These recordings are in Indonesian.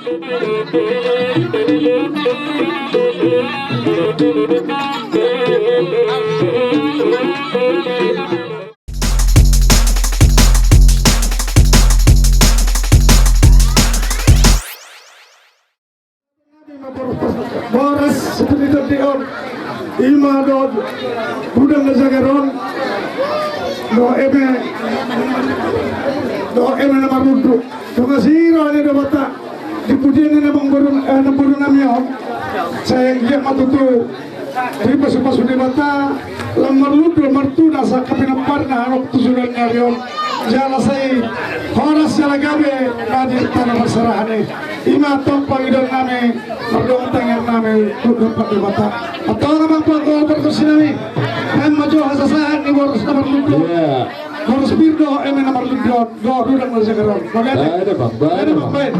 Boras seperti dion ima do budang nasagaron do eme na marundu do kasiro ni do bata dipujian ni bang burun namion saya yang matutu di pasu di bata lamar ludu martu nasa kapinapar na hanok tusulan ngarion jala say horas jala gabe nadi tanah masyarakat ima tong pangidon nami mardong tengah nami duduk di bata atau namang pangkol perkusi nami em maju hasasahan ni boros nomor ludu boros birdo em nomor ludu do dudang nasagaron Ada bang baik.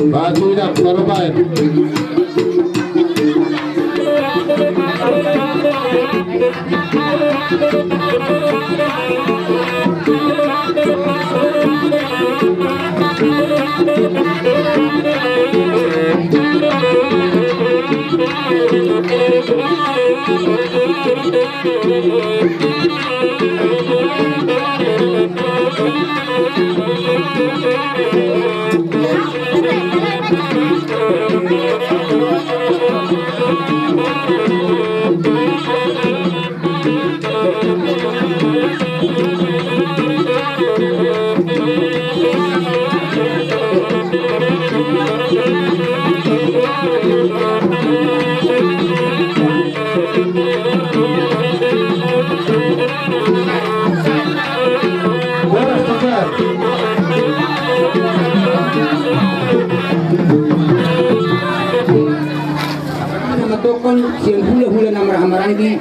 Batu nak korban. Matokon siyang hula-hula na marahamarangi.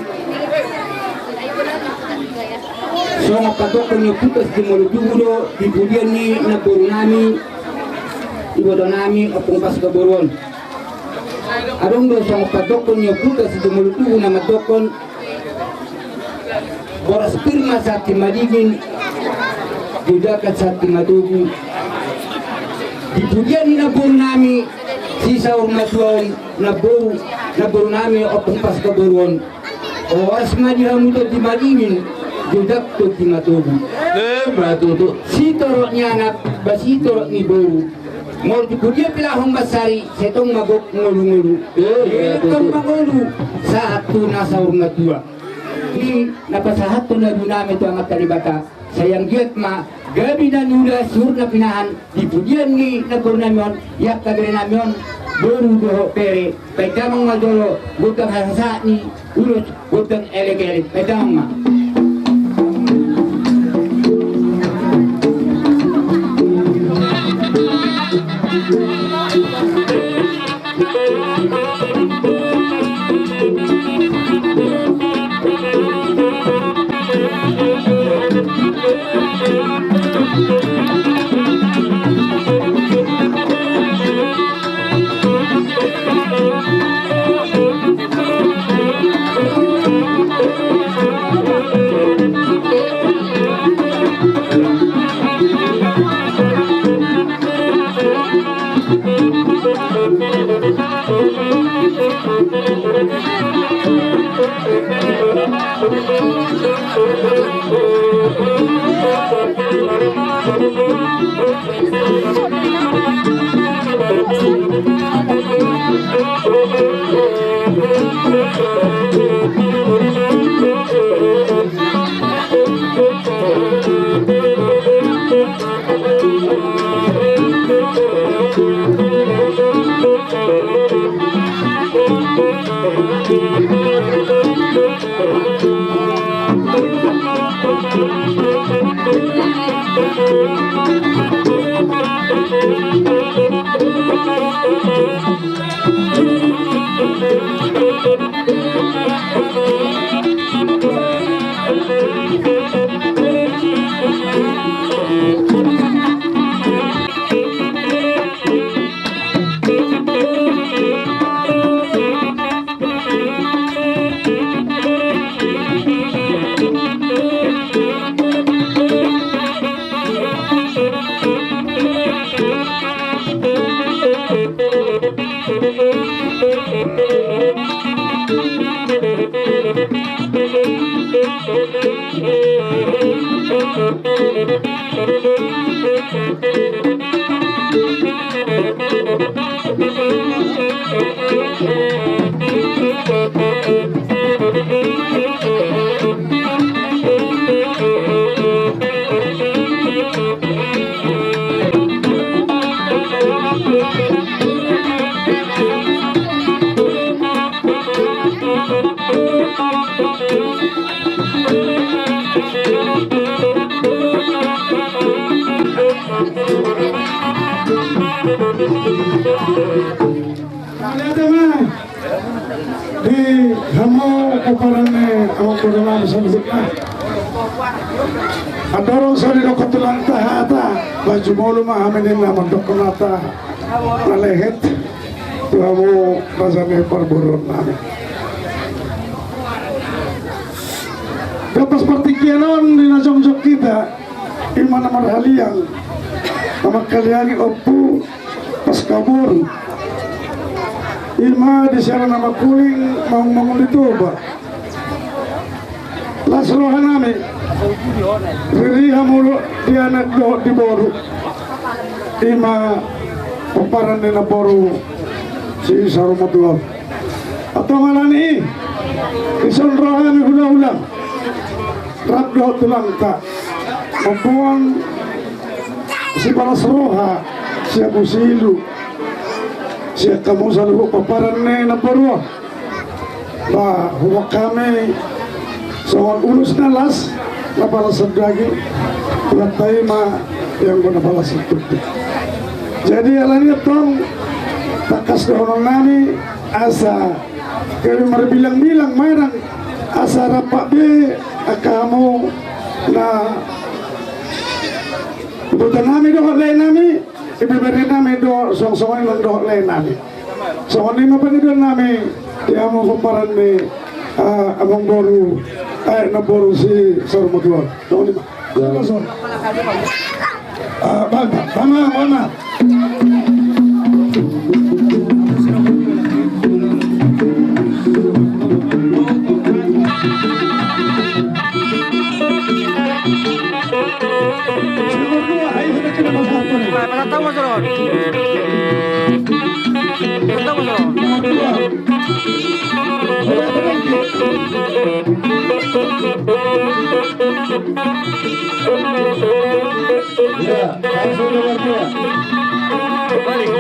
So mapatukon niyo putas di Molutugulo, di Budian ni Nagboru nami, ibodo nami opong pas kaburuan. Adong do so mapatukon niyo putas di Molutugulo na matokon boras pirma sa timaligin, didakat sa timatugu. Di Budian ni Nagboru nami, sisa urmatuan Nagboru nami opong pas kaburuan. Oras madihamuto di malingin, judak to di matugu. Matutu. Sitoro ni anak, basitoro ni boru. Ngol di kudia pilahong basari, setong magok ngulu-ngulu. Itong mangulu, saat to nasa urmatua. Ni napasahat to na dunami to ang talibata. Sayang giat ma, gabi na nula sur na pinahan, di pudian ni Nagboru namion, yak kagre namion, boru doho pere, pagdamang madolo, butang hasasa ni ulot, butang elek-elek, pagdamang ma. di hamo kuparane awak kudalam sabukna adorong sari do katulang tahata baju mulu mah amenin na mandokonata nalehet tuamu rasane parburun nami dapat seperti kianon di najong-jong kita imana marhaliang sama kalian opu pas kabur Ilma di sana nama kuling mau ditoba. Lasrohan nami. Ririha mulu dia anak do di boru. Ilma peparan di boru si sarumatua. Atau malani ison rohani ulang-ulang. Rabdo tulang tak. Membuang si balas roha si Abu Silu. Siya kamu selalu paparan na porwa ba huwag kami sa ulos na las na para sa dragi ulat tayo yang ko na pala sa tuti jadi alam niya tong takas doon nami asa kami marbilang-bilang mayroong asa rapak be akamu na buta nami doon lain nami ibiberi nami do song-songan lang do lain nami. Songan lima panidon nami dia mau paparan ni among boru na boru si Sarumatuan. Songan lima. Bama. Estamos Ron. Estamos Ron. Ya, langsung nomor 2. Balik.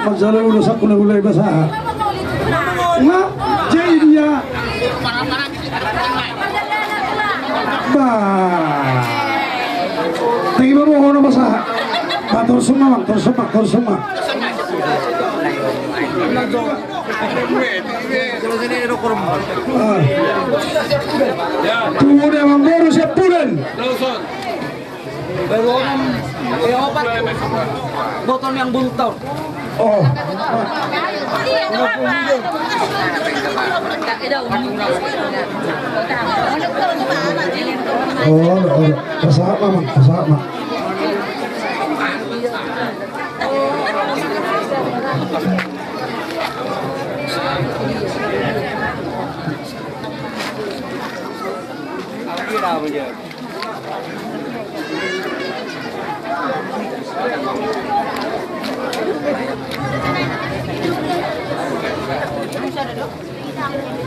Masalah udah saku mulai basah. Nggak, jadi dia. Bah, tinggi baru orang basah. terus semua. Tunggu dia membaru siap pulen. opat botol yang buntel. Oh. Kasama.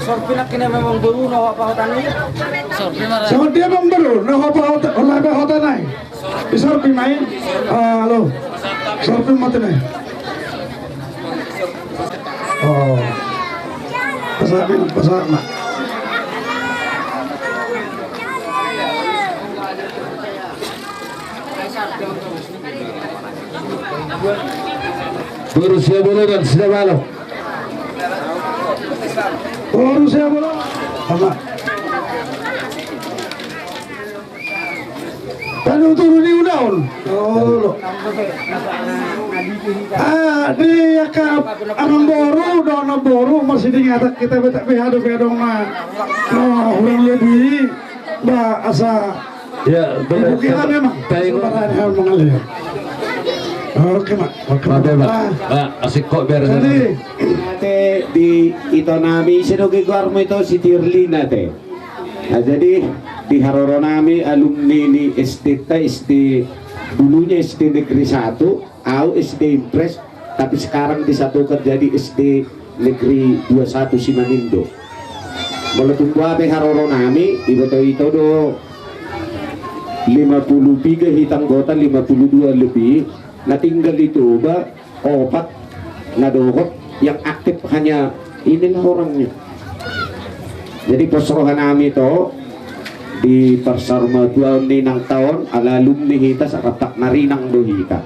Sorpina kini memang baru nawa apa hotan ini. Sorpina. Sama dia membaru, nah apa hotel naik. Sorpi main, halo, sorpi mati naik. Oh, pasar. Berusia bola dan sudah malam. Berusia bola, sama. Kalau turun di udaun, oh, di akap amang boru masih diingat kita betak behadong na, orang lebih asa. Ya, benar. Bukan memang. Sebenarnya hal mengalir. Oke, Mak. Asik kok beres. Jadi, di ito nami sinugi mo ito si Tirlina te. Nah, jadi di Haroro nami alumni ni SD dulunya SD Negeri 1, au SD Impres, tapi sekarang disatukan jadi SD Negeri 21 Simanindo. Meletung buate Haroro nami ibu itu do 53 hitang gota 52 lebih. Nah tinggal itu opat nadohot yang aktif hanya inilah orangnya. Jadi posrohan kami itu di persarma 2 tahun ala alumni hita sa katak narinang dohita.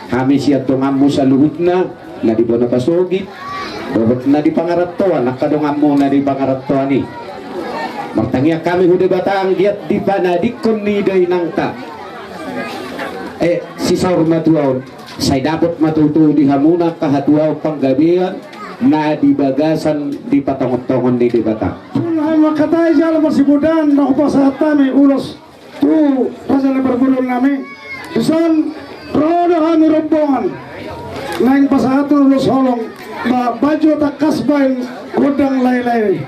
Kami siap tungamu sa luhut na di bona pasogit, dohot na di pangaratoan, nakadongamu na di pangaratoan ni. Martangya kami hude batang giat di panadikon ni day nangta. Si saur matuaw saya dapat matutu di hamuna kahatuaw panggabihan na di bagasan di patongon-tongon di batang. makatay siya masih budan na upasat kami ulos tu pasal berbulun kami. Bisan roda kami rombongan lain pasahat ulos holong baju tak kasbain gudang lay-lay.